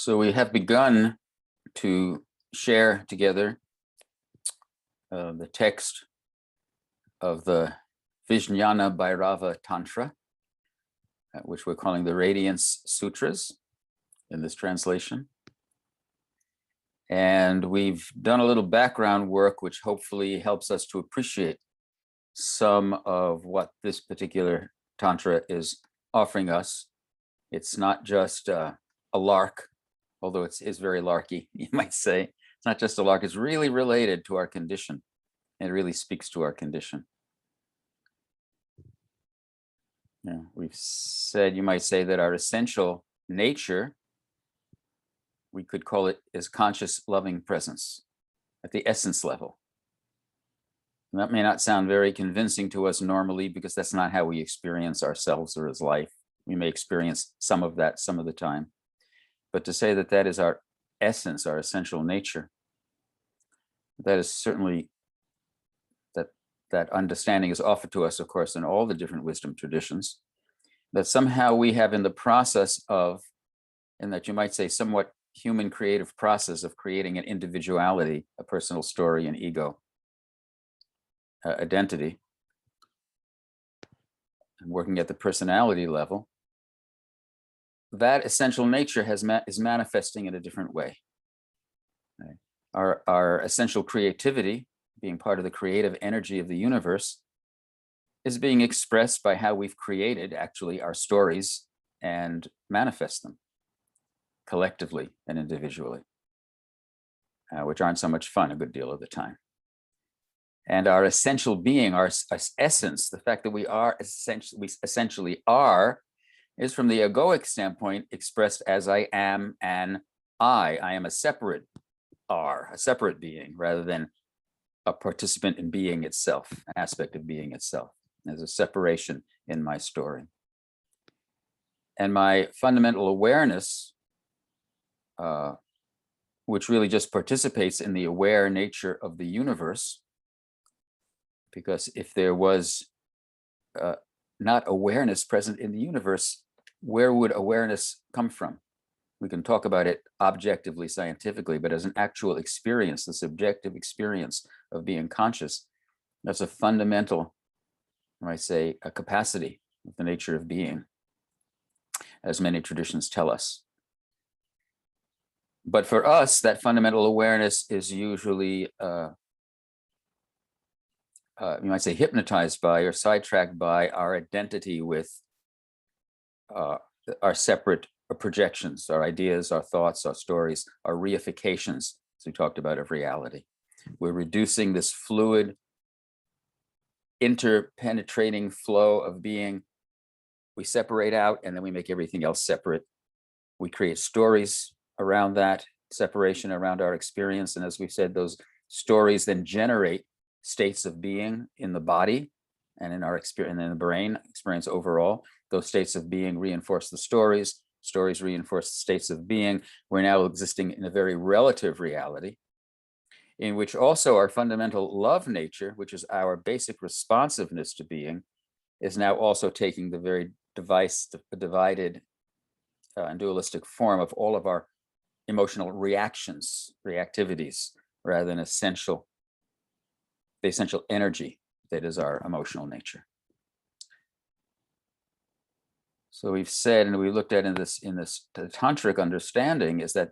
So we have begun to share together the text of the Vijnana Bhairava Tantra, which we're calling the Radiance Sutras in this translation. And we've done a little background work, which hopefully helps us to appreciate some of what this particular Tantra is offering us. It's not just a lark, although it's very larky, you might say. It's not just a lark, it's really related to our condition. It really speaks to our condition. Yeah, we've said, you might say that our essential nature, we could call it, is conscious loving presence at the essence level. And that may not sound very convincing to us normally, because that's not how we experience ourselves or as life. We may experience some of that some of the time. But to say that that is our essence, our essential nature, that is certainly, that understanding is offered to us, of course, in all the different wisdom traditions, that somehow we have in the process of, and that you might say somewhat human creative process of creating an individuality, a personal story, an ego, identity, and working at the personality level, that essential nature is manifesting in a different way. Right? Our essential creativity, being part of the creative energy of the universe, is being expressed by how we've created actually our stories and manifest them collectively and individually, which aren't so much fun a good deal of the time. And our essential being, our essence, the fact that we essentially are, is from the egoic standpoint expressed as I am an I. I am a separate a separate being, rather than a participant in being itself, an aspect of being itself. There's a separation in my story. And my fundamental awareness, which really just participates in the aware nature of the universe, because if there was not awareness present in the universe, where would awareness come from? We can talk about it objectively, scientifically, but as an actual experience, the subjective experience of being conscious, that's a fundamental, I might say, a capacity of the nature of being, as many traditions tell us. But for us, that fundamental awareness is usually, you might say, hypnotized by or sidetracked by our identity with our separate projections, our ideas, our thoughts, our stories, our reifications, as we talked about, of reality. We're reducing this fluid, interpenetrating flow of being. We separate out, and then we make everything else separate. We create stories around that separation, around our experience. And as we've said, those stories then generate states of being in the body and in our experience, and in the brain experience overall. Those states of being reinforce the stories. Stories reinforce the states of being. We're now existing in a very relative reality, in which also our fundamental love nature, which is our basic responsiveness to being, is now also taking the very divided and dualistic form of all of our emotional reactions, reactivities, rather than the essential energy that is our emotional nature. So we've said, and we looked at in this tantric understanding, is that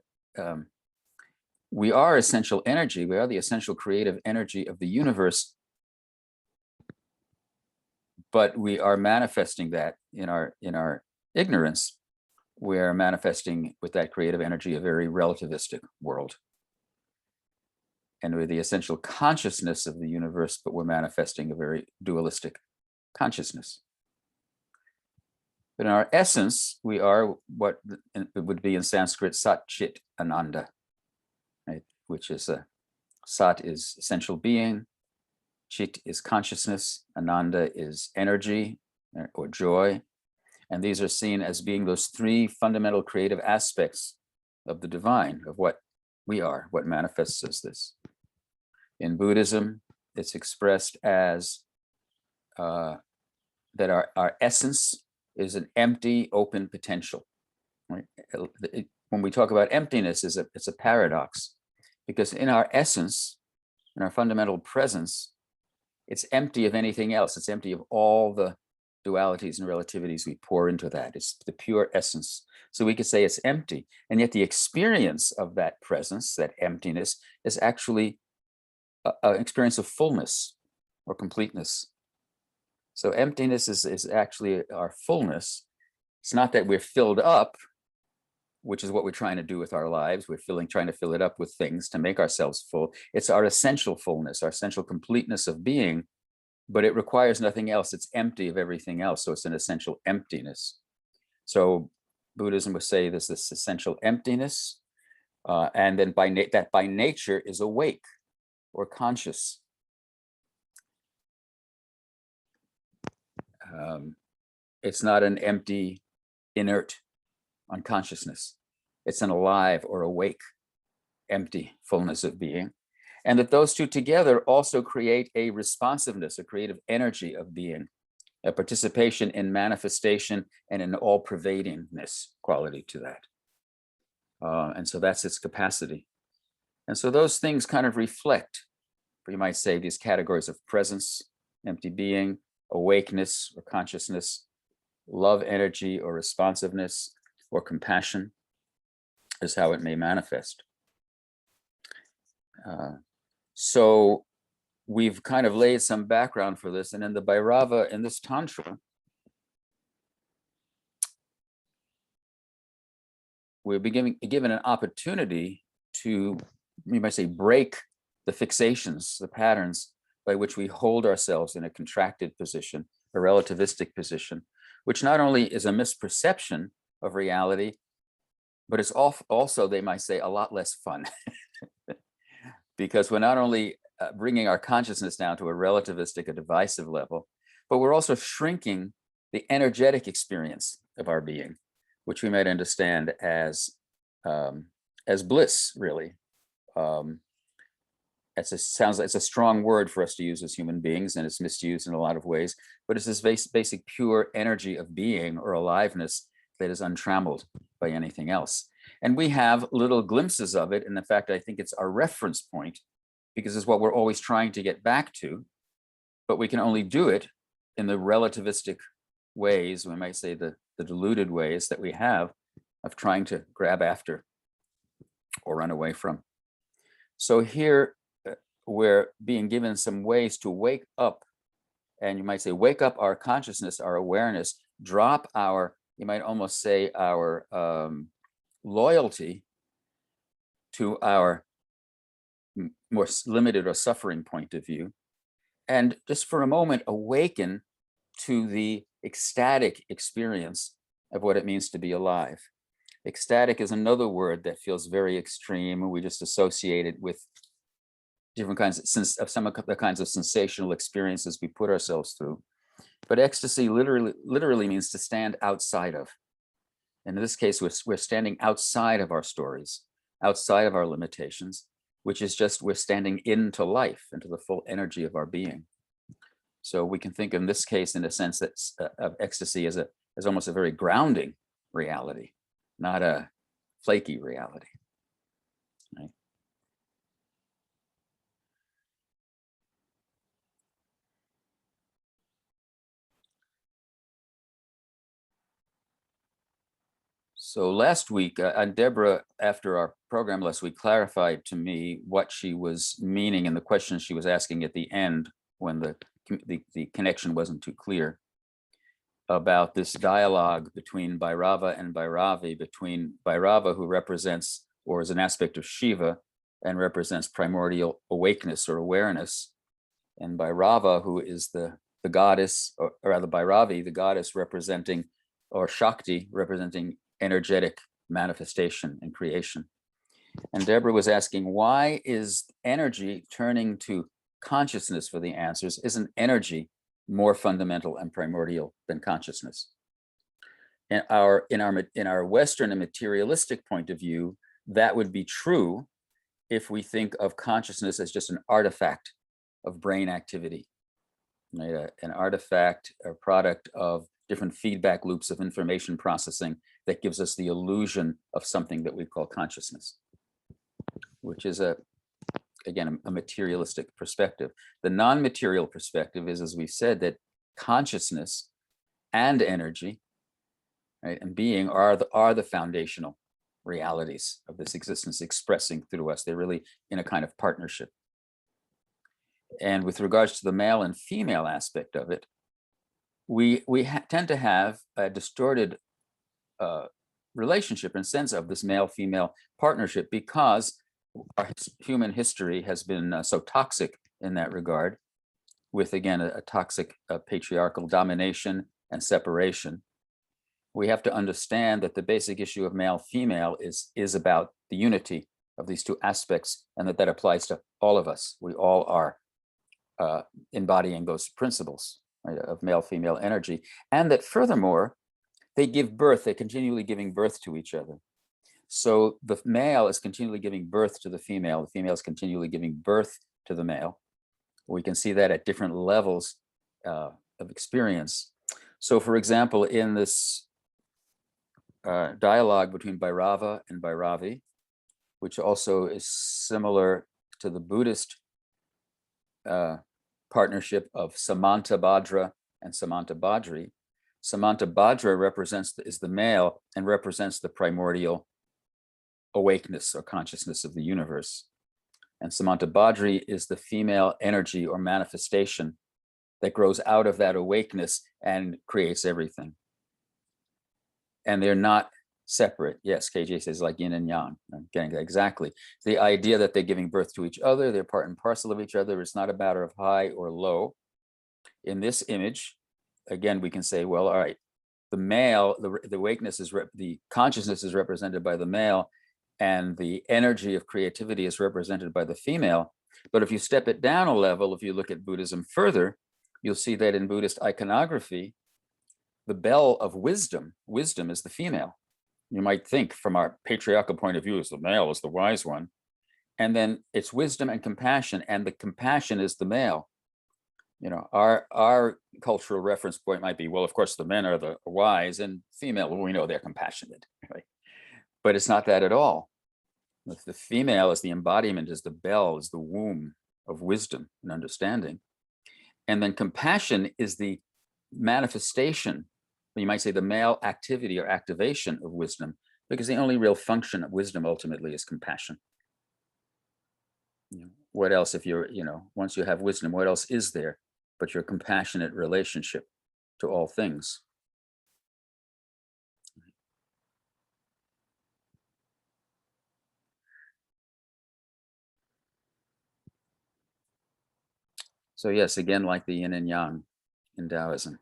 we are essential energy. We are the essential creative energy of the universe, but we are manifesting that in our ignorance. We are manifesting with that creative energy a very relativistic world. And we're the essential consciousness of the universe, but we're manifesting a very dualistic consciousness. But in our essence, we are what it would be in Sanskrit Sat Chit Ananda, right? Which is Sat is essential being, Chit is consciousness, Ananda is energy or joy. And these are seen as being those three fundamental creative aspects of the divine, of what we are, what manifests as this. In Buddhism, it's expressed as that our essence is an empty, open potential. Right? when we talk about emptiness, it's a paradox, because in our essence, in our fundamental presence, it's empty of anything else. It's empty of all the dualities and relativities we pour into that. It's the pure essence. So we could say it's empty. And yet the experience of that presence, that emptiness, is actually an experience of fullness or completeness. So emptiness is actually our fullness. It's not that we're filled up, which is what we're trying to do with our lives. We're trying to fill it up with things to make ourselves full. It's our essential fullness, our essential completeness of being, but it requires nothing else. It's empty of everything else. So it's an essential emptiness. So Buddhism would say there's this essential emptiness, and then that by nature is awake or conscious. It's not an empty, inert unconsciousness. It's an alive or awake, empty fullness of being. And that those two together also create a responsiveness, a creative energy of being, a participation in manifestation and an all-pervadingness quality to that. And so that's its capacity. And so those things kind of reflect, you might say, these categories of presence, empty being, awakeness or consciousness, love energy or responsiveness or compassion is how it may manifest. So we've kind of laid some background for this, and in the Bhairava, in this Tantra, we're given an opportunity to, you might say, break the fixations, the patterns by which we hold ourselves in a contracted position, a relativistic position, which not only is a misperception of reality, but it's also, they might say, a lot less fun. Because we're not only bringing our consciousness down to a relativistic, a divisive level, but we're also shrinking the energetic experience of our being, which we might understand as bliss, really. It's a strong word for us to use as human beings, and it's misused in a lot of ways, but it's this basic pure energy of being or aliveness that is untrammeled by anything else. And we have little glimpses of it. And in fact, I think it's our reference point, because it's what we're always trying to get back to, but we can only do it in the relativistic ways, we might say the deluded ways that we have of trying to grab after or run away from. So here we're being given some ways to wake up, and you might say, wake up our consciousness, our awareness, drop our, you might almost say, our loyalty to our more limited or suffering point of view, and just for a moment awaken to the ecstatic experience of what it means to be alive. Ecstatic is another word that feels very extreme, and we just associate it with different kinds of some of the kinds of sensational experiences we put ourselves through. But ecstasy literally means to stand outside of. And in this case, we're standing outside of our stories, outside of our limitations, which is just we're standing into life, into the full energy of our being. So we can think in this case, in a sense, that of ecstasy as almost a very grounding reality, not a flaky reality. Right? So last week, and Deborah, after our program last week, clarified to me what she was meaning in the questions she was asking at the end when the connection wasn't too clear, about this dialogue between Bhairava and Bhairavi, between Bhairava, who represents or is an aspect of Shiva and represents primordial awakeness or awareness, and Bhairava, who is the goddess, or rather Bhairavi, the goddess representing, or Shakti, representing energetic manifestation and creation. And Deborah was asking, why is energy turning to consciousness for the answers? Isn't energy more fundamental and primordial than consciousness? In our Western and materialistic point of view, that would be true if we think of consciousness as just an artifact of brain activity, right? An artifact or product of different feedback loops of information processing that gives us the illusion of something that we call consciousness, which is again, a materialistic perspective. The non-material perspective is, as we said, that consciousness and energy, right, and being are the foundational realities of this existence expressing through us. They're really in a kind of partnership. And with regards to the male and female aspect of it, we tend to have a distorted relationship and sense of this male-female partnership because our human history has been so toxic in that regard, with, again, a toxic patriarchal domination and separation. We have to understand that the basic issue of male-female is about the unity of these two aspects, and that applies to all of us. We all are embodying those principles, right, of male-female energy, and that furthermore, they're continually giving birth to each other. So the male is continually giving birth to the female is continually giving birth to the male. We can see that at different levels of experience. So for example, in this dialogue between Bhairava and Bhairavi, which also is similar to the Buddhist partnership of Samantabhadra and Samantabhadri. Samantabhadra is the male and represents the primordial awakeness or consciousness of the universe. And Samantabhadri is the female energy or manifestation that grows out of that awakeness and creates everything. And they're not separate. Yes, KJ says like yin and yang. I'm getting that exactly. The idea that they're giving birth to each other, they're part and parcel of each other. It's not a matter of high or low. In this image, again, we can say, well, all right, the male, the awakeness is, the consciousness is represented by the male, and the energy of creativity is represented by the female. But if you step it down a level, if you look at Buddhism further, you'll see that in Buddhist iconography, the bell of wisdom is the female. You might think from our patriarchal point of view, is the male is the wise one. And then it's wisdom and compassion, and the compassion is the male. You know, our cultural reference point might be, well, of course, the men are the wise, and female, well, we know they're compassionate, right? But it's not that at all. The female is the embodiment, is the bell, is the womb of wisdom and understanding. And then compassion is the manifestation, you might say the male activity or activation of wisdom, because the only real function of wisdom ultimately is compassion. You know, what else, if you're, you know, once you have wisdom, what else is there but your compassionate relationship to all things? So yes, again, like the yin and yang in Taoism.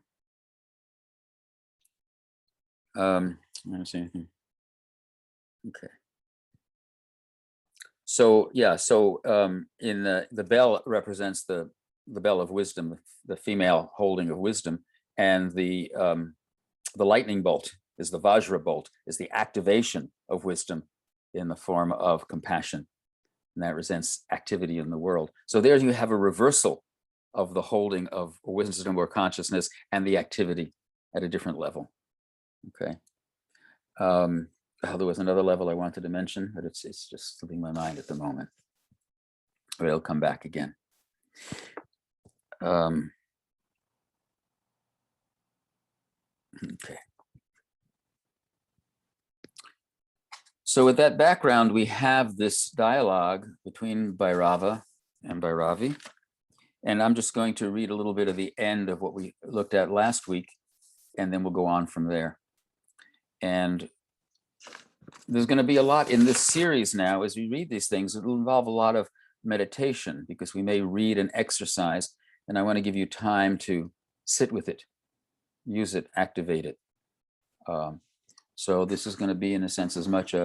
Let me see anything. Okay. So yeah, so in the bell represents the bell of wisdom, the female holding of wisdom, and the lightning bolt is the Vajra bolt, is the activation of wisdom in the form of compassion, and that represents activity in the world. So there you have a reversal of the holding of wisdom or consciousness and the activity at a different level. Okay. There was another level I wanted to mention, but it's just slipping my mind at the moment. But it'll come back again. Okay. So with that background, we have this dialogue between Bhairava and Bhairavi. And I'm just going to read a little bit of the end of what we looked at last week, and then we'll go on from there. And there's going to be a lot in this series now. As we read these things, it'll involve a lot of meditation, because we may read an exercise, and I want to give you time to sit with it, use it, activate it. So this is going to be, in a sense, as much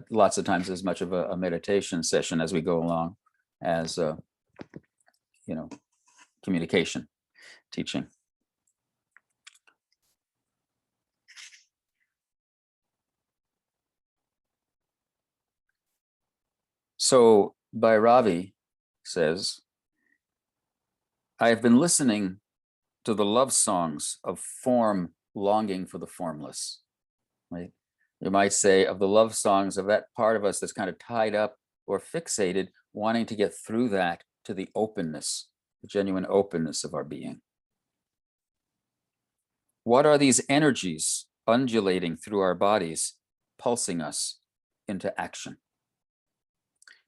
lots of times as much of a meditation session as we go along as you know, communication, teaching. So Bhairavi says, I have been listening to the love songs of form longing for the formless. right? You might say of the love songs of that part of us that's kind of tied up or fixated, wanting to get through that to the openness, the genuine openness of our being. What are these energies undulating through our bodies, pulsing us into action?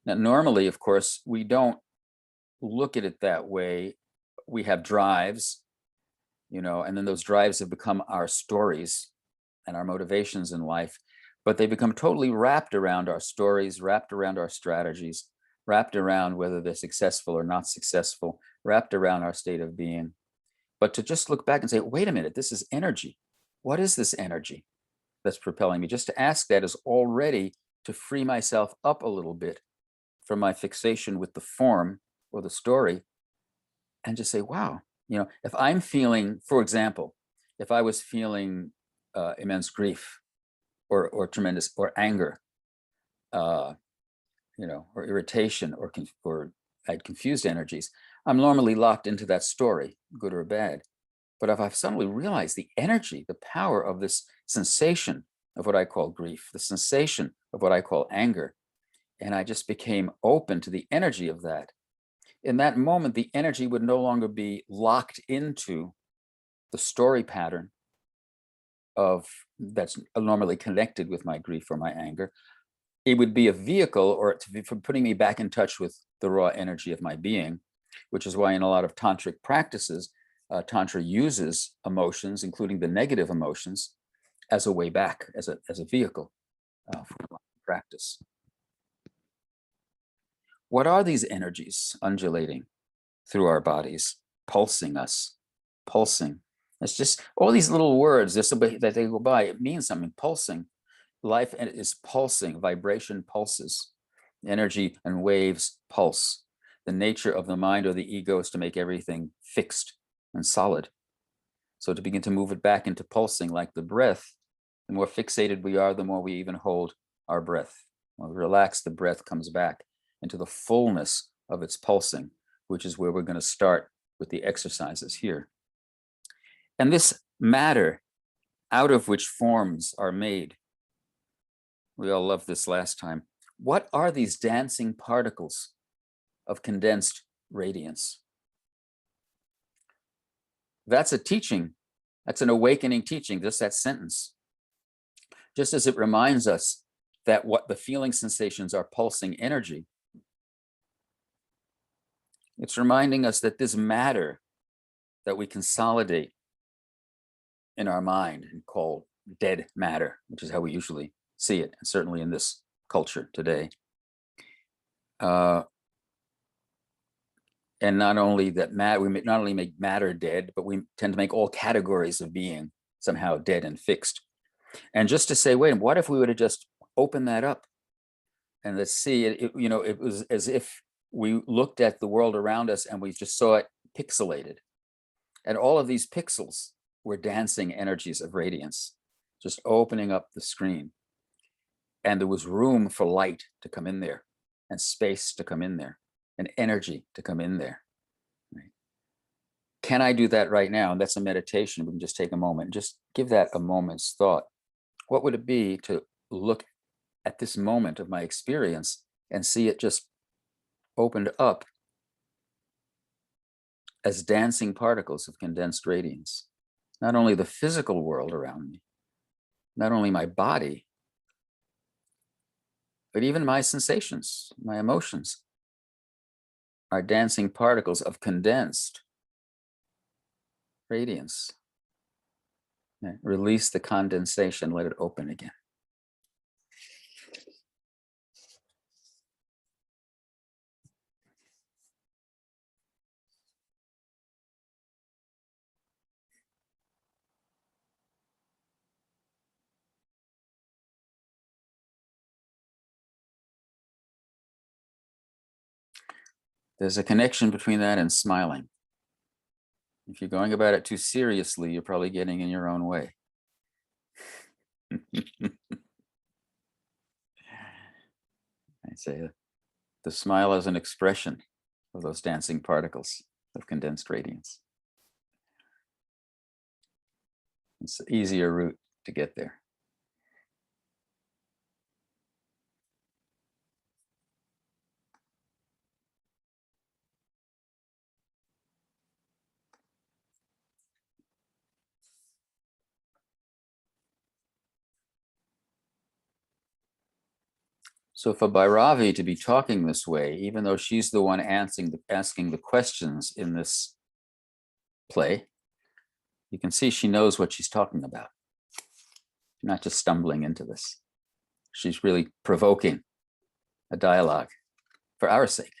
Now, normally, of course, we don't look at it that way. We have drives, and then those drives have become our stories and our motivations in life, but they become totally wrapped around our stories, wrapped around our strategies, wrapped around whether they're successful or not successful, wrapped around our state of being. But to just look back and say, wait a minute, this is energy. What is this energy that's propelling me? Just to ask that is already to free myself up a little bit from my fixation with the form or the story, and just say, wow, if I'm feeling, for example, if I was feeling immense grief or tremendous, or anger, or irritation, or I had confused energies, I'm normally locked into that story, good or bad. But if I've suddenly realized the energy, the power of this sensation of what I call grief, the sensation of what I call anger, and I just became open to the energy of that, in that moment, the energy would no longer be locked into the story pattern of that's normally connected with my grief or my anger. It would be a vehicle for putting me back in touch with the raw energy of my being, which is why in a lot of tantric practices, Tantra uses emotions, including the negative emotions, as a way back, as a vehicle for practice. What are these energies undulating through our bodies, pulsing us, pulsing? It's just all these little words, just the way that they go by, it means something. Pulsing. Life is pulsing, vibration pulses, energy and waves pulse. The nature of the mind or the ego is to make everything fixed and solid. So to begin to move it back into pulsing like the breath, the more fixated we are, the more we even hold our breath. When we relax, the breath comes back into the fullness of its pulsing, which is where we're going to start with the exercises here. And this matter out of which forms are made, we all loved this last time. What are these dancing particles of condensed radiance? That's a teaching. That's an awakening teaching, just that sentence. Just as it reminds us that what the feeling sensations are pulsing energy, it's reminding us that this matter that we consolidate in our mind and call dead matter, which is how we usually see it, and certainly in this culture today. And not only that we not only make matter dead, but we tend to make all categories of being somehow dead and fixed. And just to say, wait, what if we would have just opened that up and let's see it? It was as if we looked at the world around us and we just saw it pixelated, and all of these pixels were dancing energies of radiance, just opening up the screen. And there was room for light to come in there, and space to come in there, and energy to come in there. Right? Can I do that right now? And that's a meditation. We can just take a moment and just give that a moment's thought. What would it be to look at this moment of my experience and see it just opened up as dancing particles of condensed radiance? Not only the physical world around me, not only my body, but even my sensations, my emotions are dancing particles of condensed radiance. Release the condensation, let it open again. There's a connection between that and smiling. If you're going about it too seriously, you're probably getting in your own way. I say the smile is an expression of those dancing particles of condensed radiance. It's an easier route to get there. So for Bhairavi to be talking this way, even though she's the one asking the questions in this play, you can see she knows what she's talking about. Not just stumbling into this. She's really provoking a dialogue for our sake.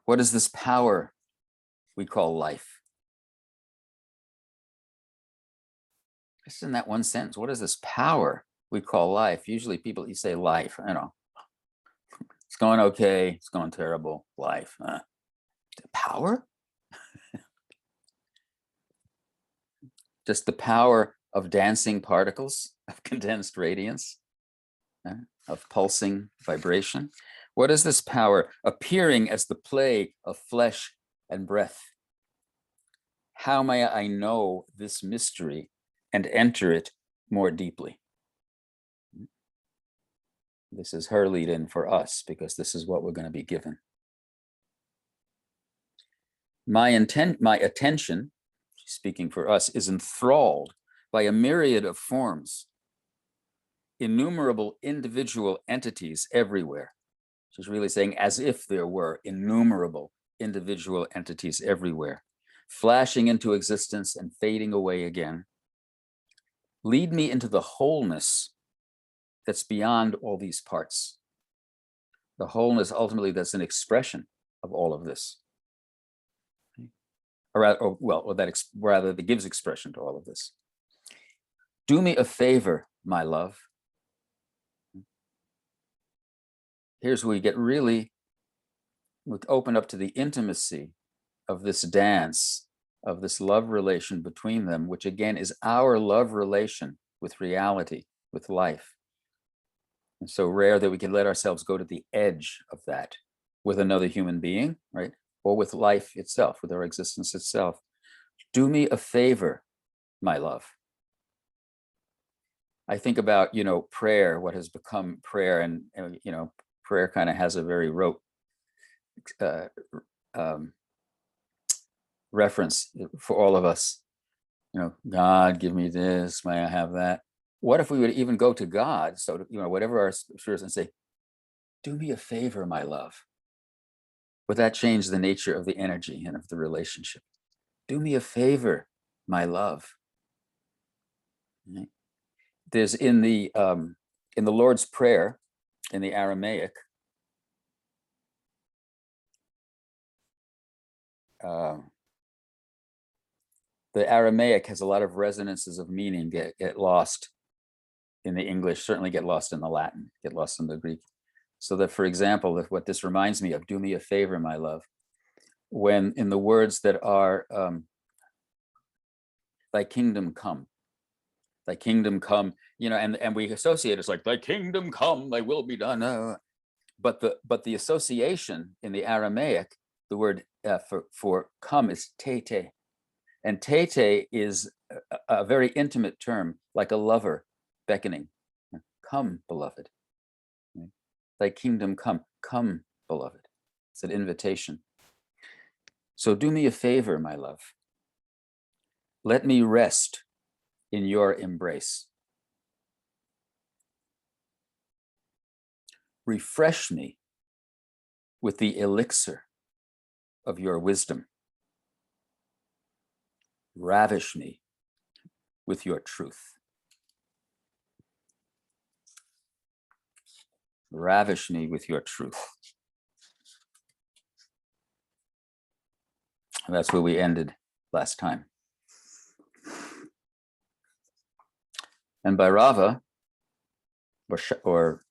What is this power we call life? Just in that one sentence, what is this power we call life? Usually people, you say life, it's going okay, it's going terrible, life. Power? Just the power of dancing particles, of condensed radiance, of pulsing vibration. What is this power appearing as the play of flesh and breath? How may I know this mystery and enter it more deeply? This is her lead in for us, because this is what we're going to be given. My attention, speaking for us, is enthralled by a myriad of forms, innumerable individual entities everywhere. She's really saying as if there were innumerable individual entities everywhere, flashing into existence and fading away again. Lead me into the wholeness that's beyond all these parts. The wholeness, ultimately, that's an expression of all of this. Rather, that gives expression to all of this. Do me a favor, my love. Here's where we get really open up to the intimacy of this dance, of this love relation between them, which again is our love relation with reality, with life. And so rare that we can let ourselves go to the edge of that with another human being, right? Or with life itself, with our existence itself. Do me a favor, my love. I think about, prayer, what has become prayer, and prayer kind of has a very rote reference for all of us. God, give me this, may I have that? What if we would even go to God, so whatever our spirits, and say, do me a favor, my love? Would that change the nature of the energy and of the relationship? Do me a favor, my love. Right? There's in the Lord's Prayer, in the Aramaic, the Aramaic has a lot of resonances of meaning get lost in the English, certainly get lost in the Latin, get lost in the Greek. So that, for example, what this reminds me of, do me a favor, my love, when in the words that are, thy kingdom come, and we associate it's like, thy kingdom come, thy will be done. But the association in the Aramaic, the word for come is tete. And tete is a very intimate term, like a lover beckoning. Come, beloved. Thy kingdom come. Come, beloved. It's an invitation. So do me a favor, my love. Let me rest in your embrace. Refresh me with the elixir of your wisdom. Ravish me with your truth. Ravish me with your truth. And that's where we ended last time. And Bhairava, or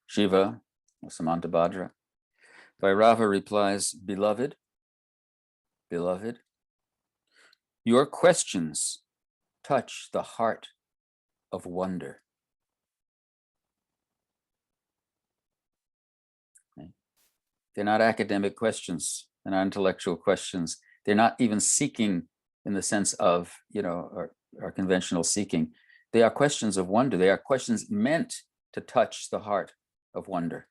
Shiva, or Samantabhadra, Bhairava replies, beloved, beloved, your questions touch the heart of wonder. Okay. They're not academic questions, they're not intellectual questions. They're not even seeking in the sense of, our conventional seeking. They are questions of wonder. They are questions meant to touch the heart of wonder.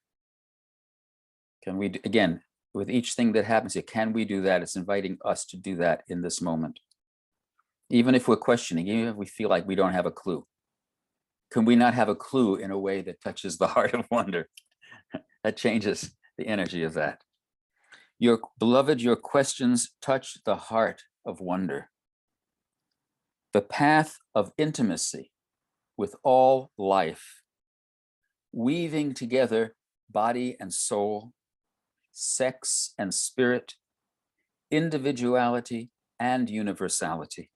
Can we, again, with each thing that happens here, can we do that? It's inviting us to do that in this moment. Even if we're questioning, even if we feel like we don't have a clue. can we not have a clue in a way that touches the heart of wonder? That changes the energy of that. Your beloved, your questions touch the heart of wonder. The path of intimacy with all life, weaving together body and soul, sex and spirit, individuality and universality.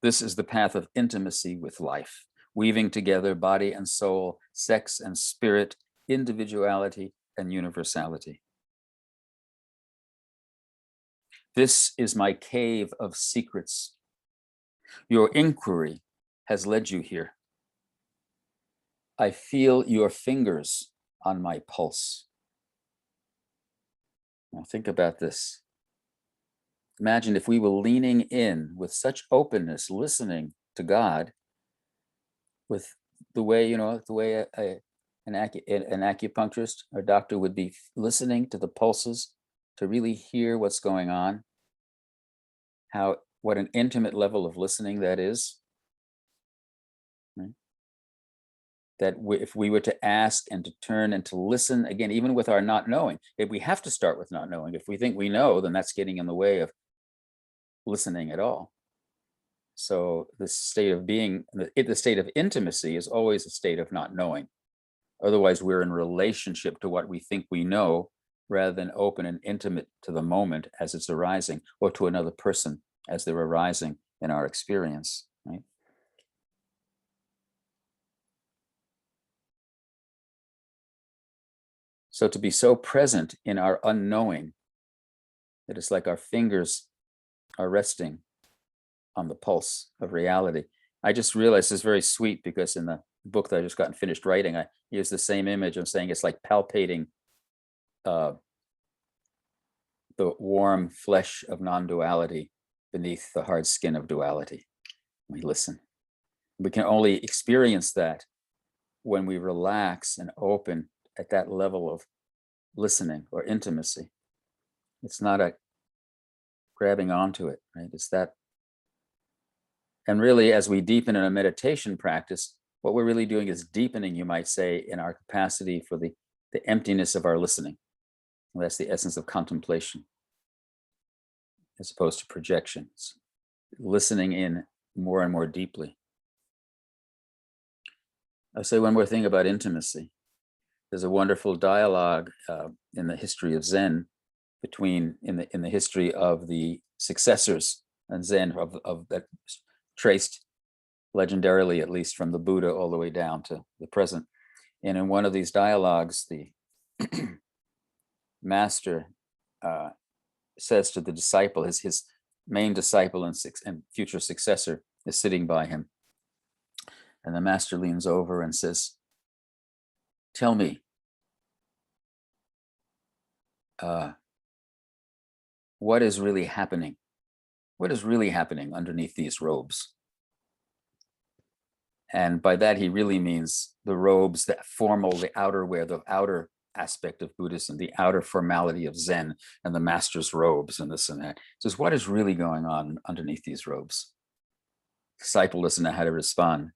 This is the path of intimacy with life, weaving together body and soul, sex and spirit, individuality and universality. This is my cave of secrets. Your inquiry has led you here. I feel your fingers on my pulse. Now think about this. Imagine if we were leaning in with such openness, listening to God, with the way, the way an acupuncturist or doctor would be listening to the pulses to really hear what's going on, what an intimate level of listening that is. Right? That if we were to ask and to turn and to listen, again, even with our not knowing, if we have to start with not knowing. If we think we know, then that's getting in the way of listening at all. So the state of being, the state of intimacy is always a state of not knowing. Otherwise, we're in relationship to what we think we know, rather than open and intimate to the moment as it's arising, or to another person as they're arising in our experience, right? So to be so present in our unknowing that it's like our fingers are resting on the pulse of reality. I just realized it's very sweet, because in the book that I just gotten finished writing, I use the same image of saying it's like palpating the warm flesh of non-duality beneath the hard skin of duality. We listen. We can only experience that when we relax and open at that level of listening or intimacy. It's not a grabbing onto it, right? It's that. And really, as we deepen in a meditation practice, what we're really doing is deepening, you might say, in our capacity for the emptiness of our listening. And that's the essence of contemplation, as opposed to projections. Listening in more and more deeply. I say one more thing about intimacy. There's a wonderful dialogue in the history of Zen between, in the history of the successors and Zen of that traced legendarily, at least, from the Buddha all the way down to the present. And in one of these dialogues, the master says to the disciple, his main disciple and future successor is sitting by him. And the master leans over and says, tell me, what is really happening? What is really happening underneath these robes? And by that, he really means the robes, the formal, the outerwear, the outer aspect of Buddhism, the outer formality of Zen, and the master's robes and this and that. He says, what is really going on underneath these robes? The disciple doesn't know how to respond.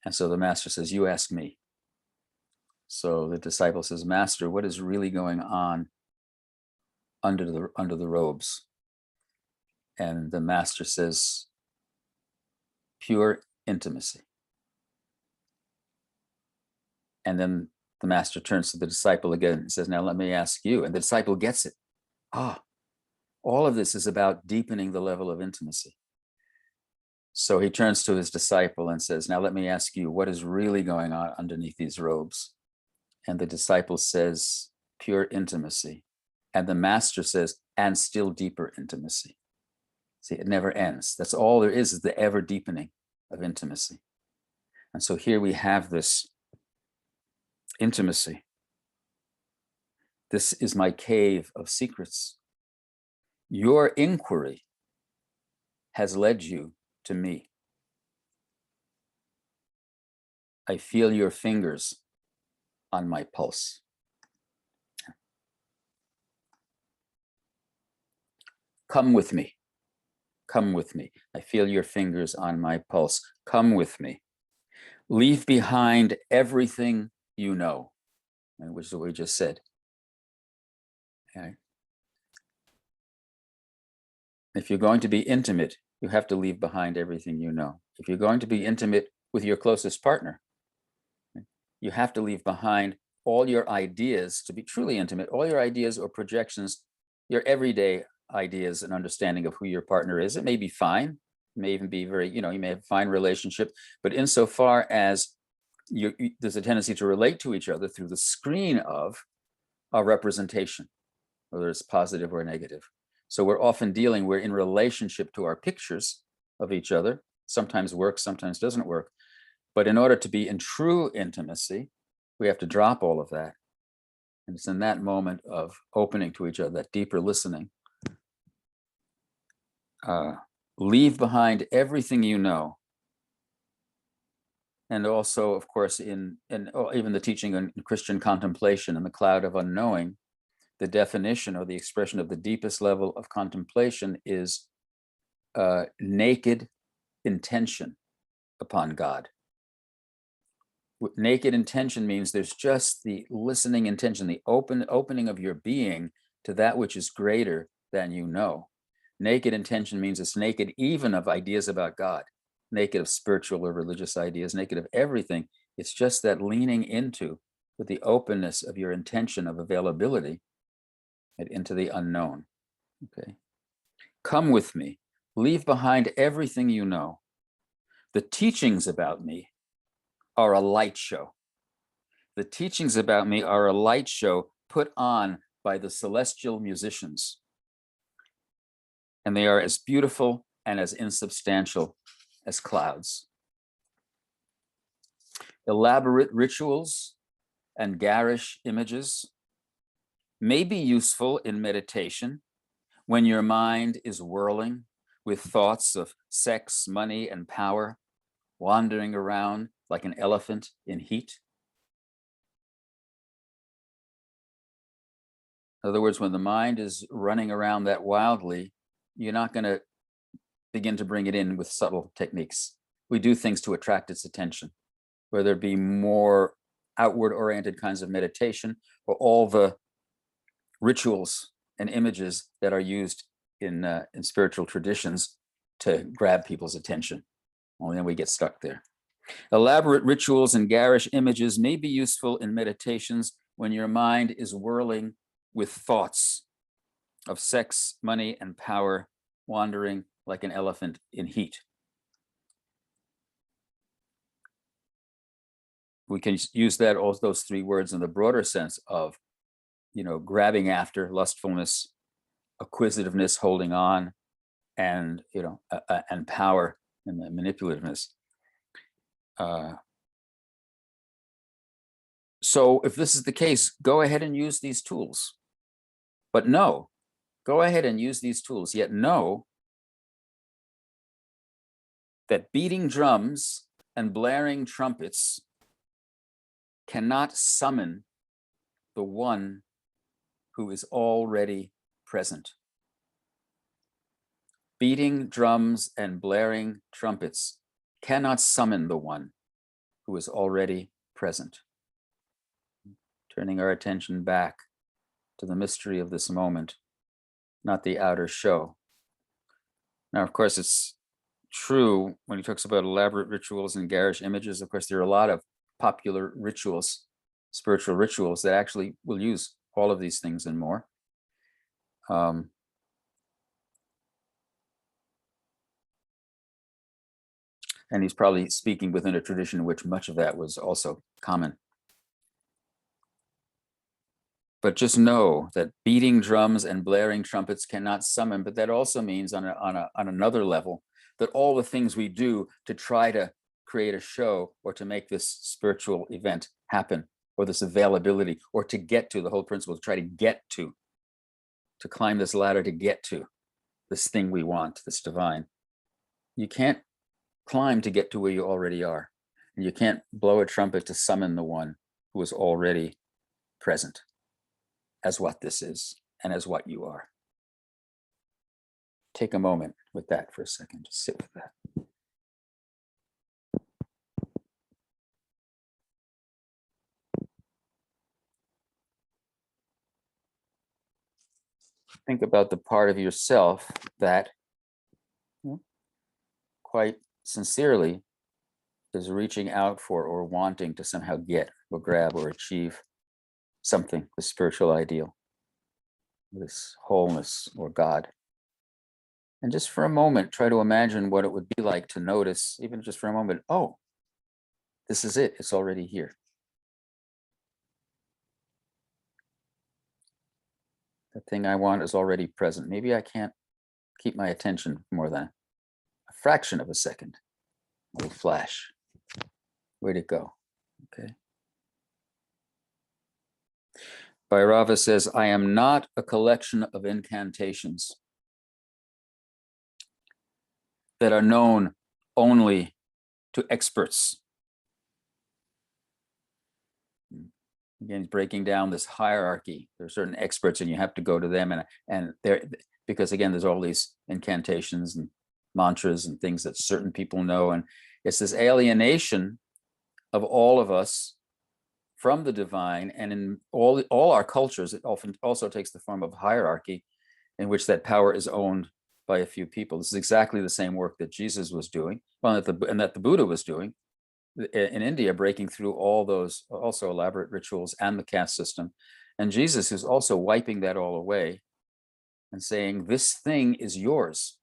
And so the master says, you ask me. So the disciple says, Master, what is really going on under the robes? And the master says, pure intimacy. And then the master turns to the disciple again and says, now let me ask you. And the disciple gets it. All of this is about deepening the level of intimacy. So he turns to his disciple and says, now let me ask you, what is really going on underneath these robes? And the disciple says, pure intimacy. And the master says, and still deeper intimacy. See, it never ends. That's all there is the ever deepening of intimacy. And so here we have this intimacy. This is my cave of secrets. Your inquiry has led you to me. I feel your fingers on my pulse. Come with me. Come with me. I feel your fingers on my pulse. Come with me. Leave behind everything you know, which is what we just said. Okay. If you're going to be intimate, you have to leave behind everything you know. If you're going to be intimate with your closest partner, you have to leave behind all your ideas to be truly intimate, all your ideas or projections, your everyday ideas and understanding of who your partner is. It may be fine, it may even be very, you may have a fine relationship, but insofar as there's a tendency to relate to each other through the screen of a representation, whether it's positive or negative. So we're often we're in relationship to our pictures of each other. Sometimes works, sometimes doesn't work. But in order to be in true intimacy, we have to drop all of that. And it's in that moment of opening to each other, that deeper listening. Leave behind everything you know. And also, of course, in even the teaching on Christian contemplation in the cloud of unknowing, the definition or the expression of the deepest level of contemplation is naked intention upon God. Naked intention means there's just the listening intention, the opening of your being to that which is greater than you know. Naked intention means it's naked even of ideas about God, naked of spiritual or religious ideas, naked of everything. It's just that leaning into, with the openness of your intention of availability, and into the unknown. Okay. Come with me. Leave behind everything you know. The teachings about me are a light show. The teachings about me are a light show put on by the celestial musicians. And they are as beautiful and as insubstantial as clouds. Elaborate rituals and garish images may be useful in meditation when your mind is whirling with thoughts of sex, money, and power, wandering around like an elephant in heat. In other words, when the mind is running around that wildly, you're not going to begin to bring it in with subtle techniques. We do things to attract its attention, whether it be more outward-oriented kinds of meditation or all the rituals and images that are used in spiritual traditions to grab people's attention. Only then we get stuck there. Elaborate rituals and garish images may be useful in meditations when your mind is whirling with thoughts of sex, money, and power, wandering like an elephant in heat. We can use that, all those three words, in the broader sense of, grabbing after, lustfulness, acquisitiveness, holding on, and and power and manipulativeness. So if this is the case, go ahead and use these tools. But no, go ahead and use these tools, yet know that beating drums and blaring trumpets cannot summon the one who is already present. Beating drums and blaring trumpets cannot summon the one who is already present. Turning our attention back to the mystery of this moment, not the outer show. Now, of course, it's true when he talks about elaborate rituals and garish images. Of course, there are a lot of popular rituals, spiritual rituals, that actually will use all of these things and more. And he's probably speaking within a tradition in which much of that was also common. But just know that beating drums and blaring trumpets cannot summon, but that also means on another level that all the things we do to try to create a show or to make this spiritual event happen, or this availability, or to get to the whole principle, to try to get to climb this ladder, to get to this thing we want, this divine. You can't climb to get to where you already are. And you can't blow a trumpet to summon the one who is already present as what this is and as what you are. take a moment with that for a second. Just sit with that. Think about the part of yourself that quite sincerely is reaching out for or wanting to somehow get or grab or achieve something, the spiritual ideal, this wholeness or God. And just for a moment, try to imagine what it would be like to notice, even just for a moment, oh, this is it. It's already here. The thing I want is already present. Maybe I can't keep my attention more than a fraction of a second. A little flash. Where'd it go? Okay. Bhairava says, I am not a collection of incantations that are known only to experts. Again, he's breaking down this hierarchy. There are certain experts and you have to go to them, and they're, because again, there's all these incantations and mantras and things that certain people know. And it's this alienation of all of us from the divine. And in all our cultures, it often also takes the form of hierarchy in which that power is owned by a few people. This is exactly the same work that Jesus was doing, well, and that the Buddha was doing in India, breaking through all those also elaborate rituals and the caste system. And Jesus is also wiping that all away and saying, this thing is yours.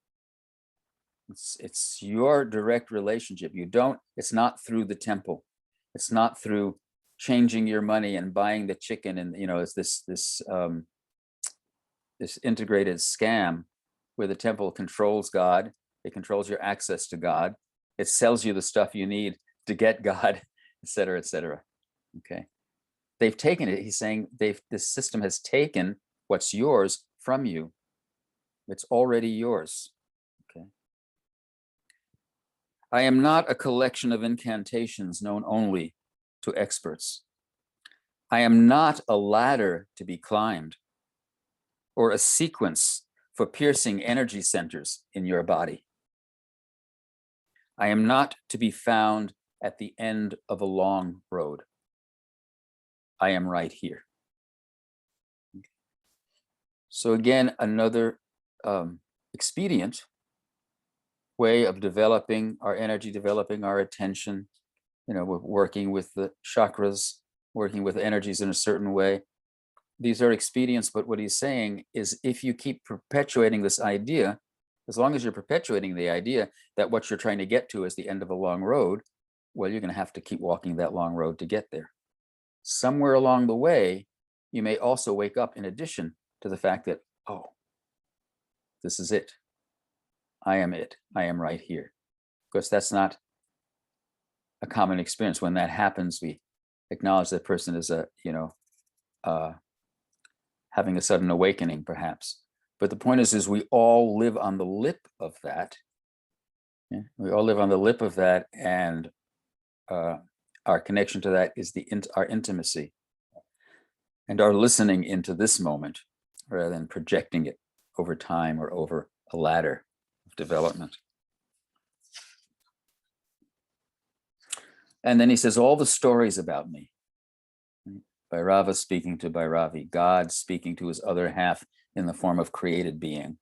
It's your direct relationship. It's not through the temple. It's not through changing your money and buying the chicken. And, it's this integrated scam where the temple controls God. It controls your access to God. It sells you the stuff you need to get God, et cetera, et cetera. Okay. They've taken it. He's saying this system has taken what's yours from you. It's already yours. Okay. I am not a collection of incantations known only to experts. I am not a ladder to be climbed or a sequence for piercing energy centers in your body. I am not to be found at the end of a long road. I am right here. So again, another expedient way of developing our energy, developing our attention, we're working with the chakras, working with energies in a certain way. These are expedients, but what he's saying is if you keep perpetuating this idea, as long as you're perpetuating the idea that what you're trying to get to is the end of a long road, well, you're going to have to keep walking that long road to get there. Somewhere along the way, you may also wake up in addition to the fact that, oh, this is it. I am it. I am right here. Because that's not a common experience. When that happens, we acknowledge that person as having a sudden awakening, perhaps. But the point is we all live on the lip of that. Yeah? We all live on the lip of that, and our connection to that is our intimacy and our listening into this moment rather than projecting it over time or over a ladder of development. And then he says, all the stories about me. Bhairava speaking to Bhairavi, God speaking to his other half in the form of created being,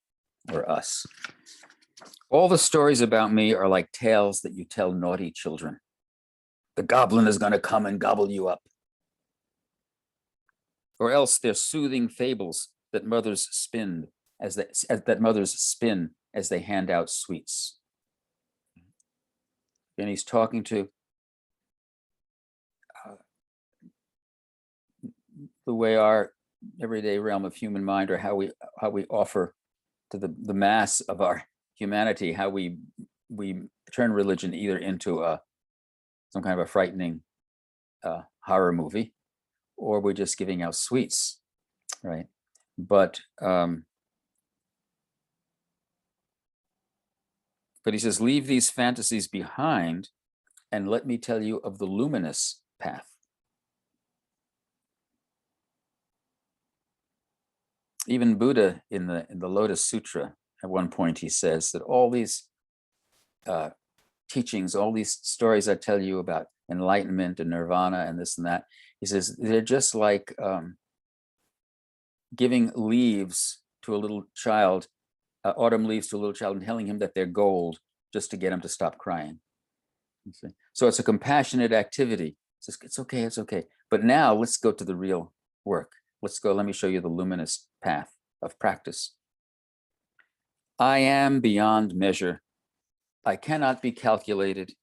or us. All the stories about me are like tales that you tell naughty children. The goblin is going to come and gobble you up. Or else they're soothing fables that mothers spin as they hand out sweets. And he's talking to the way our everyday realm of human mind, or how we offer to the mass of our humanity, how we turn religion either into some kind of a frightening horror movie, or we're just giving out sweets, right? But he says, leave these fantasies behind and let me tell you of the luminous path. Even Buddha in the Lotus Sutra At one point, he says that all these teachings, all these stories I tell you about enlightenment and nirvana and this and that, he says, they're just like giving leaves to a little child, autumn leaves to a little child, and telling him that they're gold just to get him to stop crying. You see? So it's a compassionate activity. It's okay, it's okay. But now let's go to the real work. Let's go, let me show you the luminous path of practice. I am beyond measure. I cannot be calculated.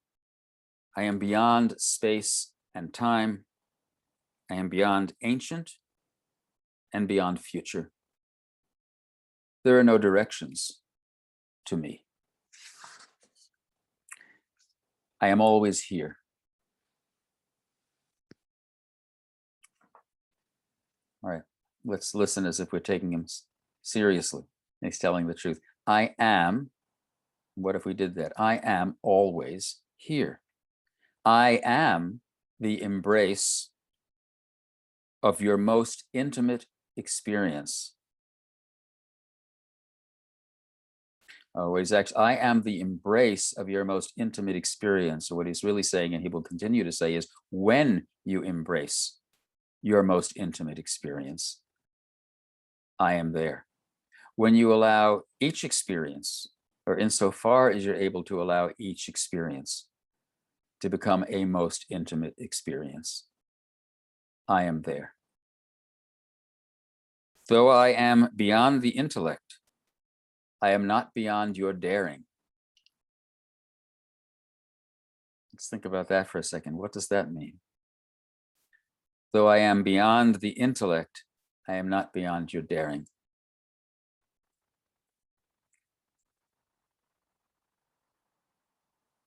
I am beyond space and time. I am beyond ancient and beyond future. There are no directions to me. I am always here. All right, let's listen as if we're taking him seriously. He's telling the truth. I am, what if we did that? I am always here. I am the embrace of your most intimate experience. I am the embrace of your most intimate experience. So what he's really saying, and he will continue to say, is when you embrace your most intimate experience, I am there. When you allow each experience, or insofar as you're able to allow each experience to become a most intimate experience, I am there. Though I am beyond the intellect, I am not beyond your daring. Let's think about that for a second. What does that mean? Though I am beyond the intellect, I am not beyond your daring.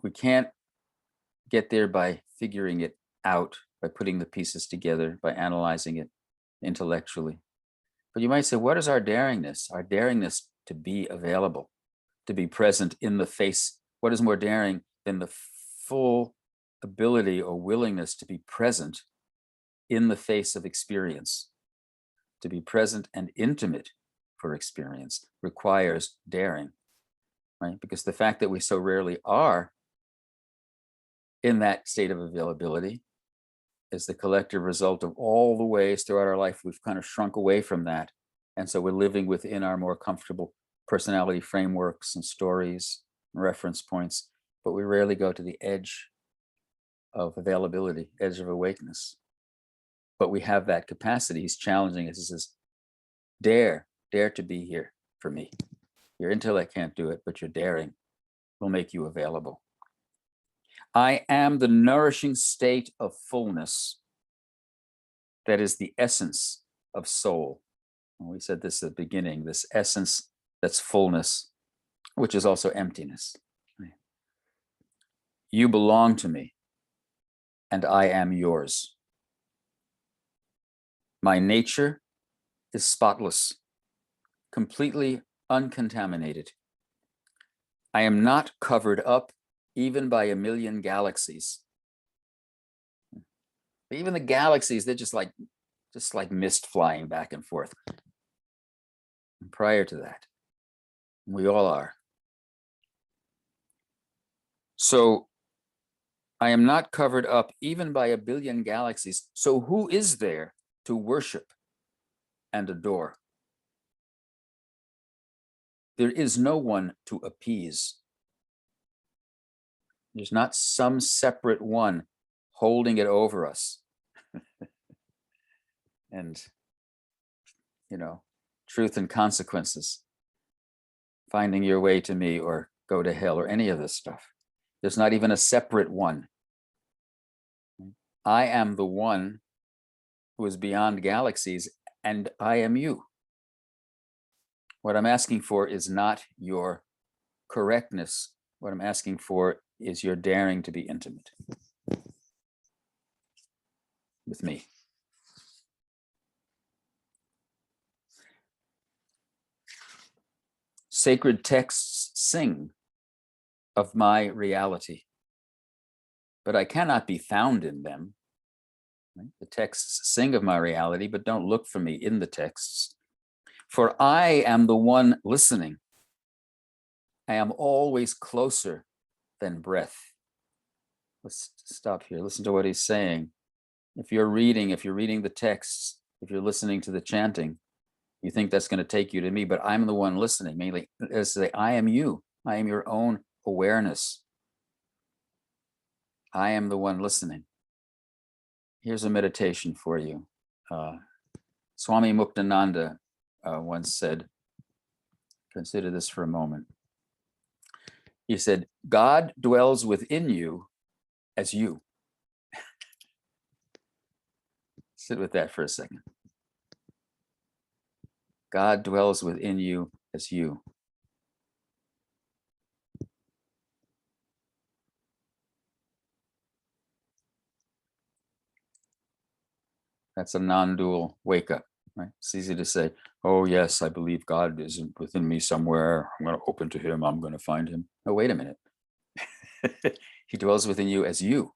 We can't get there by figuring it out, by putting the pieces together, by analyzing it intellectually. But you might say, what is our daringness? Our daringness to be available, to be present in the face. What is more daring than the full ability or willingness to be present in the face of experience? To be present and intimate for experience requires daring, right? Because the fact that we so rarely are in that state of availability is the collective result of all the ways throughout our life we've kind of shrunk away from that. And so we're living within our more comfortable personality frameworks and stories and reference points, but we rarely go to the edge of availability, edge of awakeness. But we have that capacity. He's challenging us. He says, dare to be here for me. Your intellect can't do it, but your daring will make you available. I am the nourishing state of fullness that is the essence of soul. And we said this at the beginning, this essence that's fullness, which is also emptiness. You belong to me, and I am yours. My nature is spotless, completely uncontaminated. I am not covered up even by a million galaxies. Even the galaxies, they're just like mist flying back and forth. And prior to that, we all are. So I am not covered up even by a billion galaxies. So who is there to worship and adore? There is no one to appease. There's not some separate one holding it over us. And, truth and consequences, finding your way to me or go to hell or any of this stuff. There's not even a separate one. I am the one who is beyond galaxies, and I am you. What I'm asking for is not your correctness. What I'm asking for is your daring to be intimate with me. Sacred texts sing of my reality, but I cannot be found in them. The texts sing of my reality, but don't look for me in the texts. For I am the one listening. I am always closer than breath. Let's stop here. Listen to what he's saying. If you're reading the texts, if you're listening to the chanting, you think that's going to take you to me, but I'm the one listening. Mainly, as say, I am you. I am your own awareness. I am the one listening. Here's a meditation for you. Swami Muktananda once said, consider this for a moment. He said, God dwells within you as you. Sit with that for a second. God dwells within you as you. That's a non-dual wake up, right? It's easy to say, oh yes, I believe God is within me somewhere. I'm going to open to him. I'm going to find him. Oh, wait a minute. He dwells within you as you.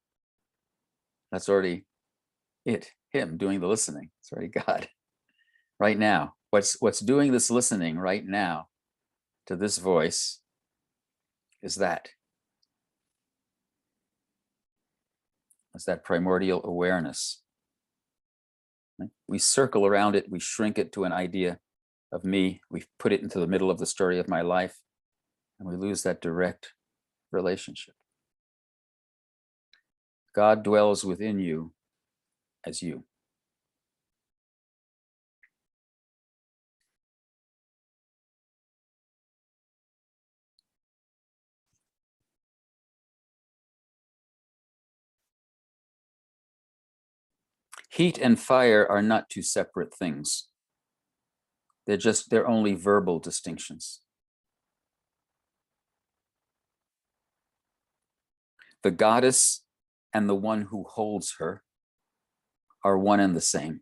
That's already it, him doing the listening. It's already God. Right now, what's doing this listening right now to this voice is that. It's that primordial awareness. Right? We circle around it, we shrink it to an idea of me, we put it into the middle of the story of my life, and we lose that direct relationship. God dwells within you as you. Heat and fire are not two separate things. They're only verbal distinctions. The goddess and the one who holds her are one and the same.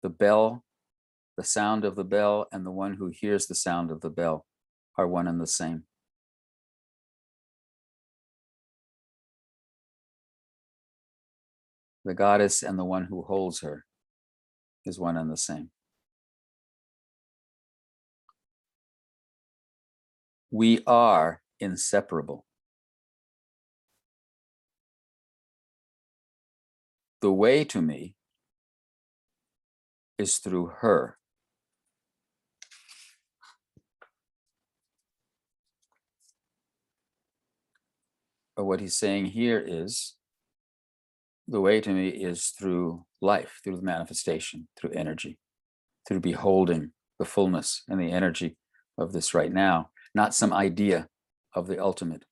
The bell, the sound of the bell, and the one who hears the sound of the bell are one and the same. The goddess and the one who holds her is one and the same. We are inseparable. The way to me is through her. But what he's saying here is the way to me is through life, through the manifestation, through energy, through beholding the fullness and the energy of this right now, not some idea of the ultimate.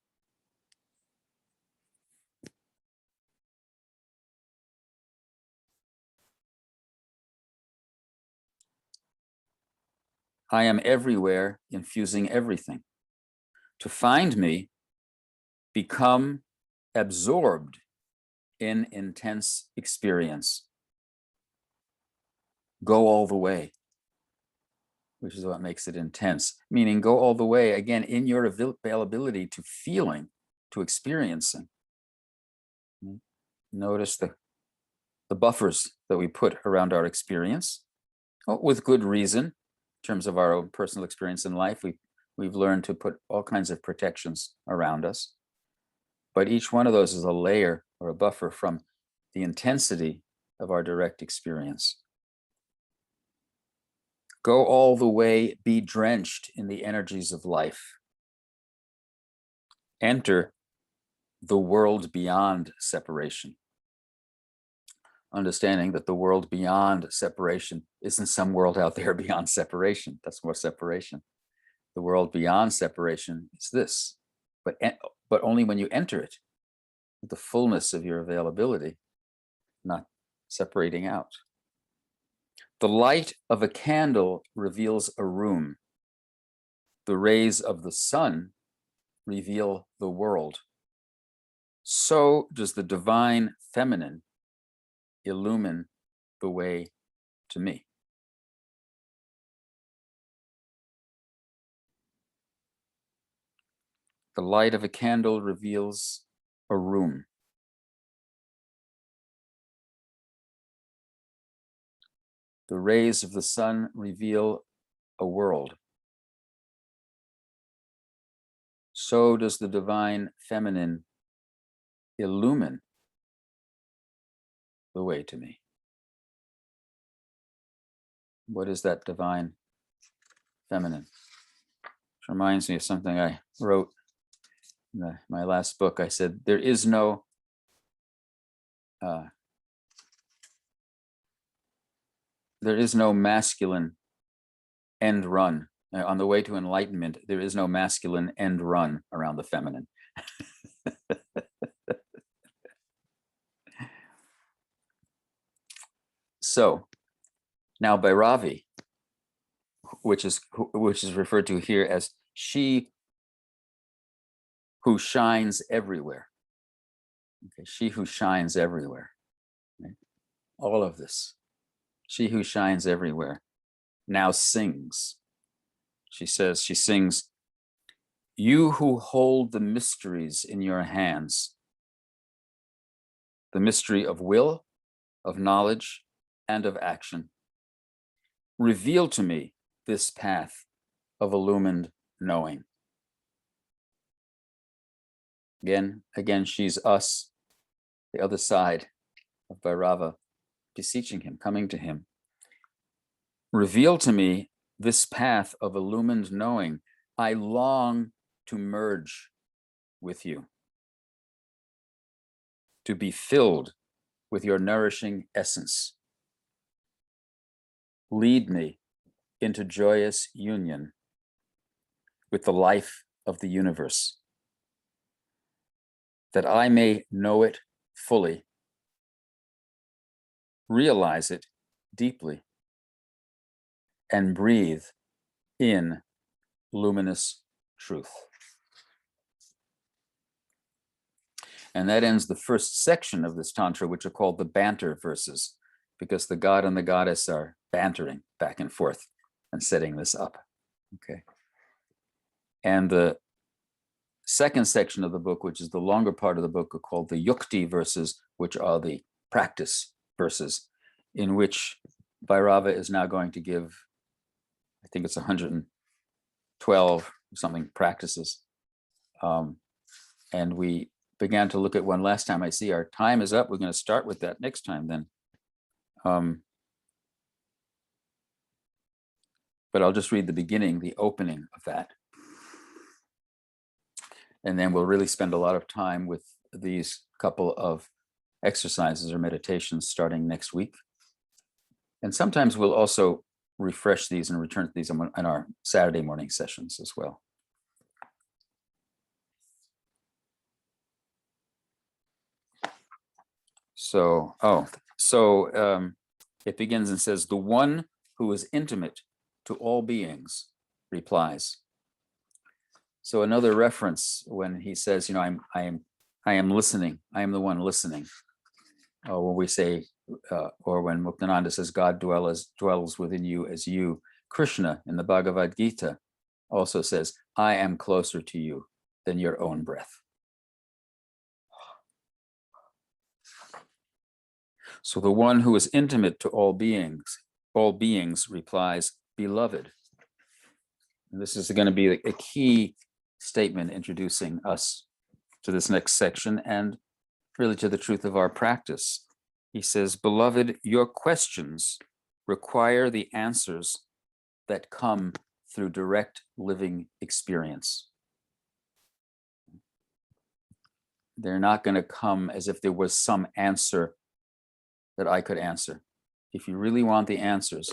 I am everywhere, infusing everything. To find me, become absorbed in intense experience. Go all the way, which is what makes it intense. Meaning go all the way, again, in your availability to feeling, to experiencing. Notice the buffers that we put around our experience, with good reason. In terms of our own personal experience in life, we've learned to put all kinds of protections around us. But each one of those is a layer or a buffer from the intensity of our direct experience. Go all the way, be drenched in the energies of life. Enter the world beyond separation. Understanding that the world beyond separation isn't some world out there beyond separation. That's more separation. The world beyond separation is this, but only when you enter it with the fullness of your availability, not separating out. The light of a candle reveals a room. The rays of the sun reveal the world. So does the divine feminine illumine the way to me. The light of a candle reveals a room. The rays of the sun reveal a world, so does the divine feminine illumine the way to me. What is that divine feminine? Which reminds me of something I wrote in my last book. I said, there is no masculine end run. On the way to enlightenment, there is no masculine end run around the feminine. So now Bhairavi, which is referred to here as she who shines everywhere. Okay, she who shines everywhere. Right? All of this. She who shines everywhere now sings. She sings, you who hold the mysteries in your hands, the mystery of will, of knowledge, and of action. Reveal to me this path of illumined knowing. Again, she's us, the other side of Bhairava, beseeching him, coming to him. Reveal to me this path of illumined knowing. I long to merge with you, to be filled with your nourishing essence. Lead me into joyous union with the life of the universe, that I may know it fully, realize it deeply, and breathe in luminous truth. And that ends the first section of this tantra, which are called the banter verses, because the god and the goddess are bantering back and forth and setting this up. Okay. And the second section of the book, which is the longer part of the book, are called the yukti verses, which are the practice verses, in which Bhairava is now going to give, I think it's 112 something practices. And we began to look at one last time. I see our time is up. We're going to start with that next time then. But I'll just read the beginning, the opening of that. And then we'll really spend a lot of time with these couple of exercises or meditations starting next week. And sometimes we'll also refresh these and return to these in our Saturday morning sessions as well. So it begins and says, the one who is intimate to all beings replies. So another reference when he says, I am listening. I am the one listening. Or when we say, or when Muktananda says, God dwells within you as you. Krishna in the Bhagavad Gita also says, I am closer to you than your own breath. So the one who is intimate to all beings replies, beloved. And this is going to be a key statement introducing us to this next section and really to the truth of our practice. He says, beloved, your questions require the answers that come through direct living experience. They're not going to come as if there was some answer that I could answer. If you really want the answers,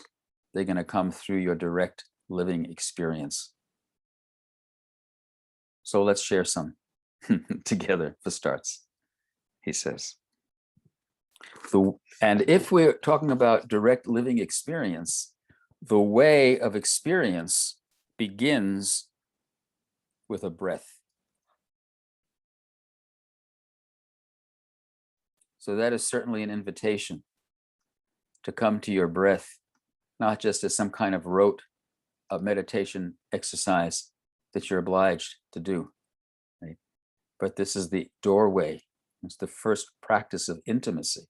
they're going to come through your direct living experience. So let's share some together for starts, he says. And if we're talking about direct living experience, the way of experience begins with a breath. So that is certainly an invitation to come to your breath, not just as some kind of rote of meditation exercise that you're obliged to do, right? But this is the doorway. It's the first practice of intimacy.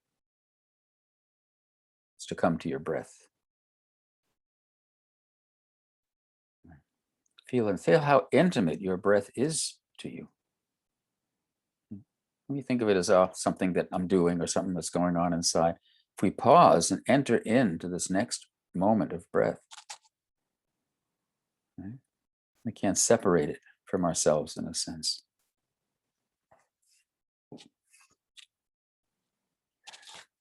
It's to come to your breath. Feel how intimate your breath is to you. When you think of it as something that I'm doing or something that's going on inside, if we pause and enter into this next moment of breath, right, we can't separate it from ourselves in a sense.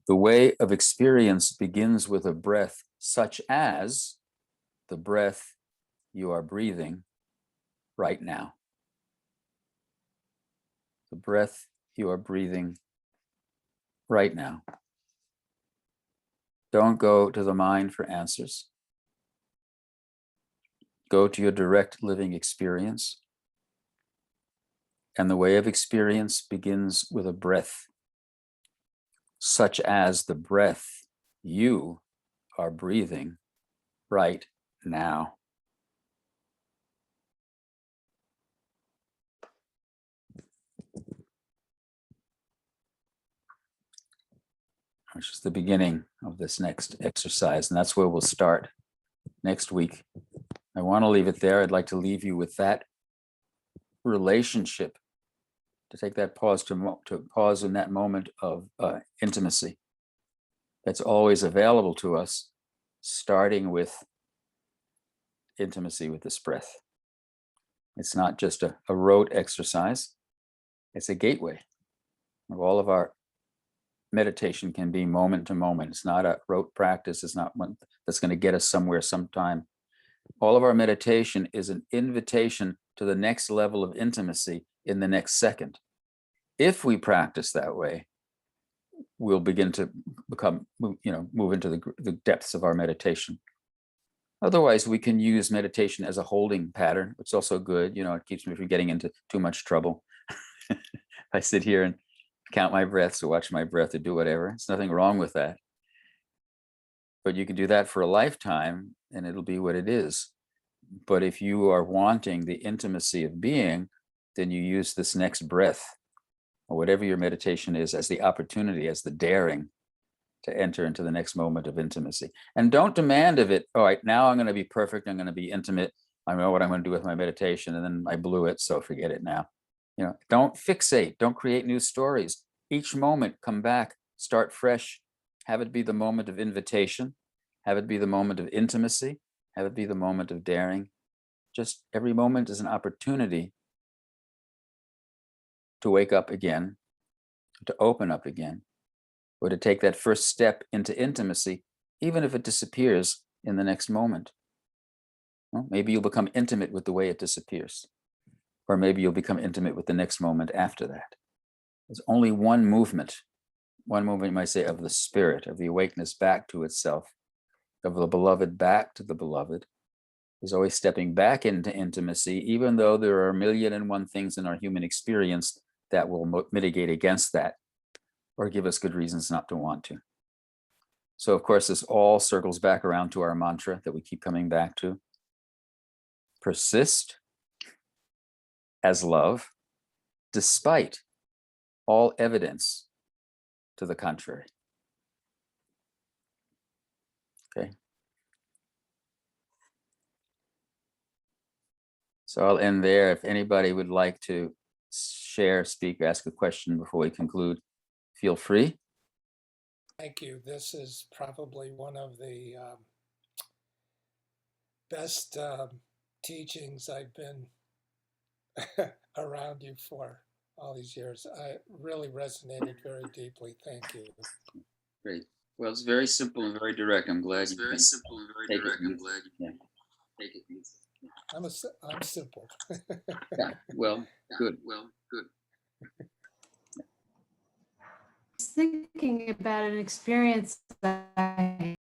The way of experience begins with a breath such as the breath you are breathing right now. The breath you are breathing right now. Don't go to the mind for answers. Go to your direct living experience. And the way of experience begins with a breath, such as the breath you are breathing right now. Which is the beginning of this next exercise. And that's where we'll start next week. I want to leave it there. I'd like to leave you with that relationship, to take that pause, to pause in that moment of intimacy that's always available to us, starting with intimacy with this breath. It's not just a rote exercise. It's a gateway of all of our meditation. Can be moment to moment. It's not a rote practice. It's not one that's going to get us somewhere sometime. All of our meditation is an invitation to the next level of intimacy in the next second. If we practice that way, we'll begin to move into the depths of our meditation. Otherwise, we can use meditation as a holding pattern, which is also good. It keeps me from getting into too much trouble. I sit here and count my breaths or watch my breath or do whatever. There's nothing wrong with that. But you can do that for a lifetime and it'll be what it is. But if you are wanting the intimacy of being, then you use this next breath or whatever your meditation is as the opportunity, as the daring to enter into the next moment of intimacy. And don't demand of it, all right, now I'm going to be perfect, I'm going to be intimate, I know what I'm going to do with my meditation, and then I blew it, so forget it now. Don't fixate, don't create new stories. Each moment, come back, start fresh, have it be the moment of invitation, have it be the moment of intimacy, have it be the moment of daring. Just every moment is an opportunity to wake up again, to open up again, or to take that first step into intimacy, even if it disappears in the next moment. Well, maybe you'll become intimate with the way it disappears, or maybe you'll become intimate with the next moment after that. There's only one movement, you might say, of the spirit, of the awakeness back to itself, of the beloved back to the beloved. Is always stepping back into intimacy, even though there are 1,000,001 things in our human experience that will mitigate against that or give us good reasons not to want to. So, of course, this all circles back around to our mantra that we keep coming back to. Persist as love, despite all evidence to the contrary. Okay. So I'll end there. If anybody would like to share, speak, ask a question before we conclude, feel free. Thank you. This is probably one of the best teachings I've been around you for all these years. I really resonated very deeply. Thank you. Great. Well, it's very simple and very direct. I'm glad you can take it. Take it. I'm simple. Yeah. Well, good. Thinking about an experience that I